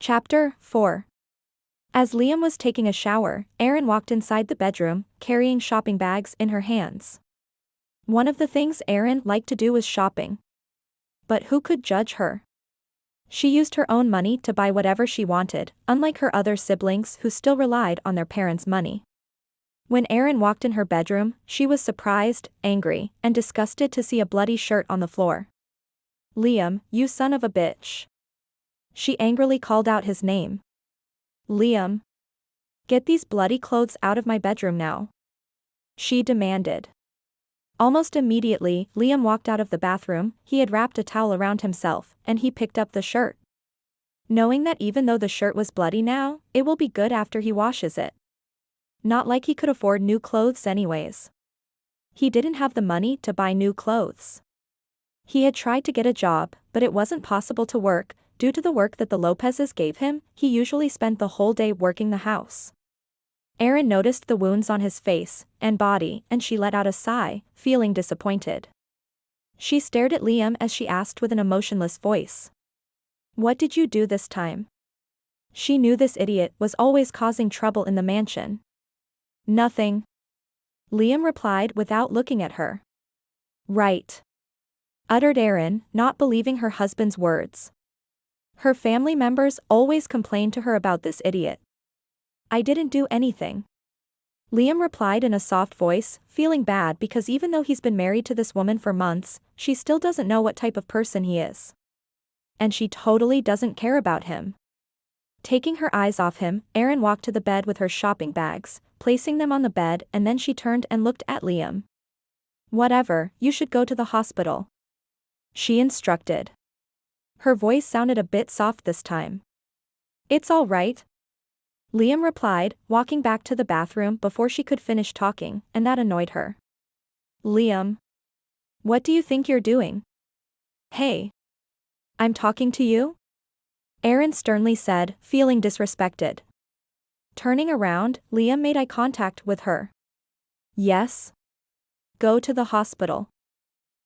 Chapter 4. As Liam was taking a shower, Erin walked inside the bedroom, carrying shopping bags in her hands. One of the things Erin liked to do was shopping. But who could judge her? She used her own money to buy whatever she wanted, unlike her other siblings who still relied on their parents' money. When Erin walked in her bedroom, she was surprised, angry, and disgusted to see a bloody shirt on the floor. "Liam, you son of a bitch." She angrily called out his name. "Liam. Get these bloody clothes out of my bedroom now," she demanded. Almost immediately, Liam walked out of the bathroom. He had wrapped a towel around himself, and he picked up the shirt. Knowing that even though the shirt was bloody now, it will be good after he washes it. Not like he could afford new clothes anyways. He didn't have the money to buy new clothes. He had tried to get a job, but it wasn't possible to work. Due to the work that the Lopezes gave him, he usually spent the whole day working the house. Erin noticed the wounds on his face and body, and she let out a sigh, feeling disappointed. She stared at Liam as she asked with an emotionless voice, "What did you do this time?" She knew this idiot was always causing trouble in the mansion. "Nothing," Liam replied without looking at her. "Right," uttered Erin, not believing her husband's words. Her family members always complained to her about this idiot. "I didn't do anything," Liam replied in a soft voice, feeling bad because even though he's been married to this woman for months, she still doesn't know what type of person he is. And she totally doesn't care about him. Taking her eyes off him, Erin walked to the bed with her shopping bags, placing them on the bed, and then she turned and looked at Liam. "Whatever, you should go to the hospital," she instructed. Her voice sounded a bit soft this time. "It's all right," Liam replied, walking back to the bathroom before she could finish talking, and that annoyed her. "Liam. What do you think you're doing?" "Hey. I'm talking to you?" Erin sternly said, feeling disrespected. Turning around, Liam made eye contact with her. "Yes? Go to the hospital.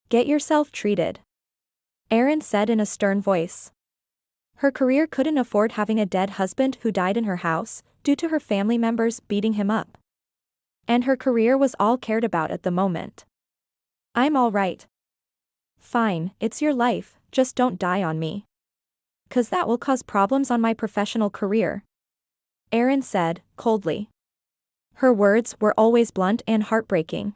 Get yourself treated," Erin said in a stern voice. Her career couldn't afford having a dead husband who died in her house, due to her family members beating him up. And her career was all cared about at the moment. "I'm all right." "Fine, it's your life, just don't die on me. 'Cause that will cause problems on my professional career," Erin said, coldly. Her words were always blunt and heartbreaking.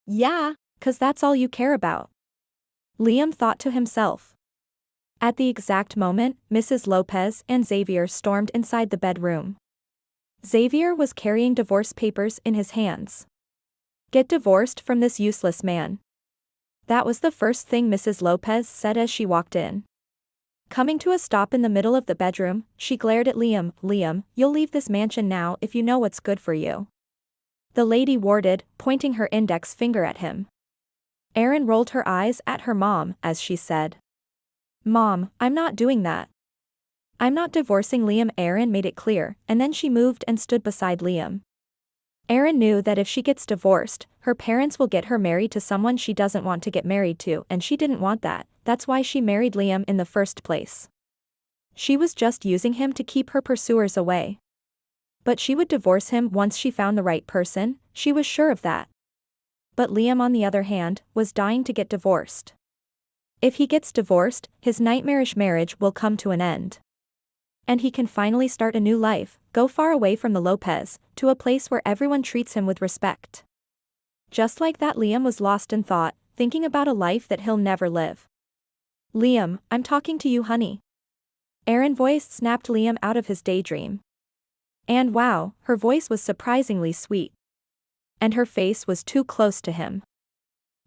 "Yeah, 'cause that's all you care about," Liam thought to himself. At the exact moment, Mrs. Lopez and Xavier stormed inside the bedroom. Xavier was carrying divorce papers in his hands. "Get divorced from this useless man." That was the first thing Mrs. Lopez said as she walked in. Coming to a stop in the middle of the bedroom, she glared at Liam. "Liam, you'll leave this mansion now if you know what's good for you," the lady warded, pointing her index finger at him. Erin rolled her eyes at her mom as she said, "Mom, I'm not doing that. I'm not divorcing Liam." Erin made it clear, and then she moved and stood beside Liam. Erin knew that if she gets divorced, her parents will get her married to someone she doesn't want to get married to, and she didn't want that. That's why she married Liam in the first place. She was just using him to keep her pursuers away. But she would divorce him once she found the right person, she was sure of that. But Liam, on the other hand, was dying to get divorced. If he gets divorced, his nightmarish marriage will come to an end. And he can finally start a new life, go far away from the Lopez, to a place where everyone treats him with respect. Just like that, Liam was lost in thought, thinking about a life that he'll never live. "Liam, I'm talking to you, honey." Erin's voice snapped Liam out of his daydream. And wow, her voice was surprisingly sweet. And her face was too close to him.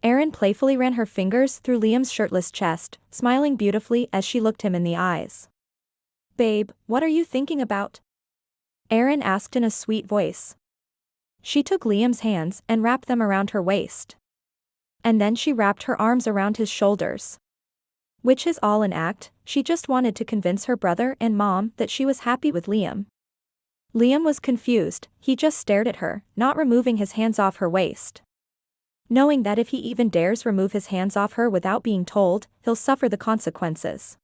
Erin playfully ran her fingers through Liam's shirtless chest, smiling beautifully as she looked him in the eyes. "Babe, what are you thinking about?" Erin asked in a sweet voice. She took Liam's hands and wrapped them around her waist. And then she wrapped her arms around his shoulders. Which is all an act, she just wanted to convince her brother and mom that she was happy with Liam. Liam was confused, he just stared at her, not removing his hands off her waist. Knowing that if he even dares remove his hands off her without being told, he'll suffer the consequences.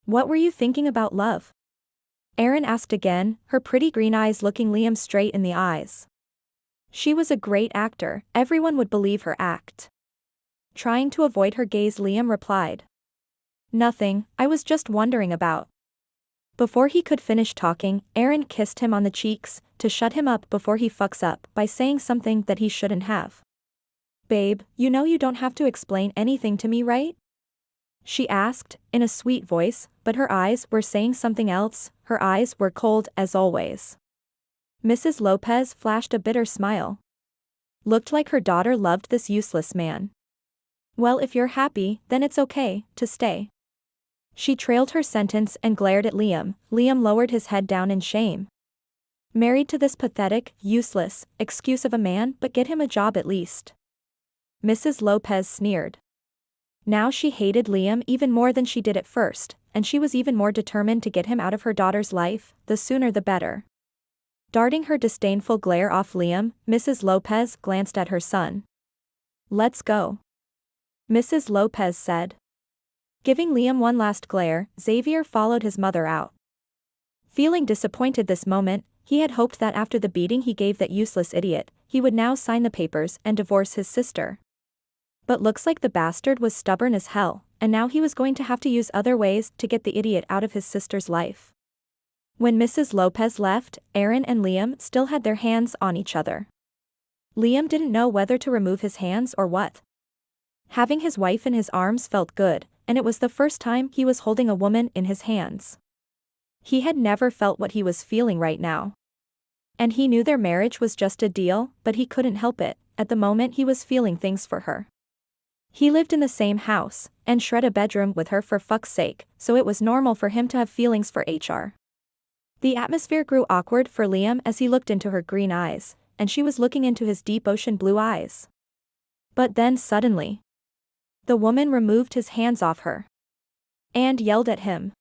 "What were you thinking about, love?" Erin asked again, her pretty green eyes looking Liam straight in the eyes. She was a great actor, everyone would believe her act. Trying to avoid her gaze, Liam replied. Nothing, I was just wondering about. Before he could finish talking, Erin kissed him on the cheeks, to shut him up before he fucks up by saying something that he shouldn't have. Babe, you know you don't have to explain anything to me, right? She asked, in a sweet voice, but her eyes were saying something else, her eyes were cold as always. Mrs. Lopez flashed a bitter smile. Looked like her daughter loved this useless man. Well, if you're happy, then it's okay to stay. She trailed her sentence and glared at Liam. Liam lowered his head down in shame. Married to this pathetic, useless, excuse of a man, but get him a job at least. Mrs. Lopez sneered. Now she hated Liam even more than she did at first, and she was even more determined to get him out of her daughter's life, the sooner the better. Darting her disdainful glare off Liam, Mrs. Lopez glanced at her son. Let's go. Mrs. Lopez said. Giving Liam one last glare, Xavier followed his mother out. Feeling disappointed this moment, he had hoped that after the beating he gave that useless idiot, he would now sign the papers and divorce his sister. But looks like the bastard was stubborn as hell, and now he was going to have to use other ways to get the idiot out of his sister's life. When Mrs. Lopez left, Erin and Liam still had their hands on each other. Liam didn't know whether to remove his hands or what. Having his wife in his arms felt good, and it was the first time he was holding a woman in his hands. He had never felt what he was feeling right now. And he knew their marriage was just a deal, but he couldn't help it, at the moment he was feeling things for her. He lived in the same house, and shared a bedroom with her for fuck's sake, so it was normal for him to have feelings for HR. The atmosphere grew awkward for Liam as he looked into her green eyes, and she was looking into his deep ocean blue eyes. But then suddenly, the woman removed his hands off her. And yelled at him.